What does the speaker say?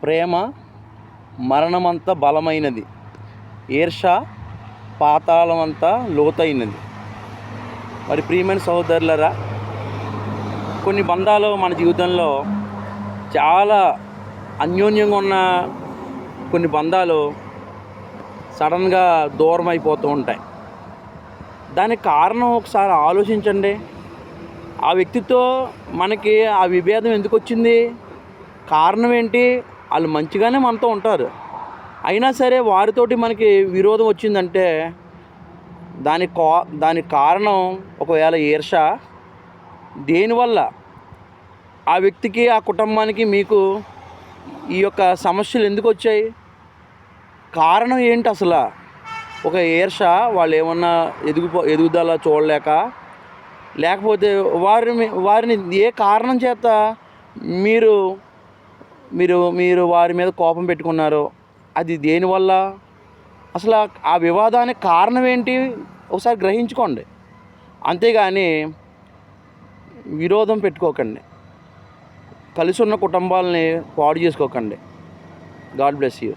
ప్రేమ మరణమంత బలమైనది, ఈర్ష పాతాళమంత లోతైనది. మరి ప్రియమైన సహోదరులారా, కొన్ని బంధాలు మన జీవితంలో చాలా అన్యోన్యంగా ఉన్న కొన్ని బంధాలు సడన్గా దూరం అయిపోతూ ఉంటాయి. దానికి కారణం ఒకసారి ఆలోచించండి. ఆ వ్యక్తితో మనకి ఆ విభేదం ఎందుకు వచ్చింది? కారణం ఏంటి? వాళ్ళు మంచిగానే మనతో ఉంటారు, అయినా సరే వారితోటి మనకి విరోధం వచ్చిందంటే దానికి కారణం ఒకవేళ ఈర్ష. దేనివల్ల ఆ వ్యక్తికి, ఆ కుటుంబానికి, మీకు ఈ యొక్క సమస్యలు ఎందుకు వచ్చాయి? కారణం ఏంటి అసలు? ఒక ఈర్ష, వాళ్ళు ఏమన్నా ఎదుగుదల చూడలేక, లేకపోతే వారిని ఏ కారణం చేత మీరు మీరు మీరు వారి మీద కోపం పెట్టుకున్నారో అది దేనివల్ల? అసలు ఆ వివాదానికి కారణం ఏంటి? ఒకసారి గ్రహించుకోండి. అంతేగాని విరోధం పెట్టుకోకండి. కలిసి ఉన్న కుటుంబాలని పాడు చేసుకోకండి. God bless you.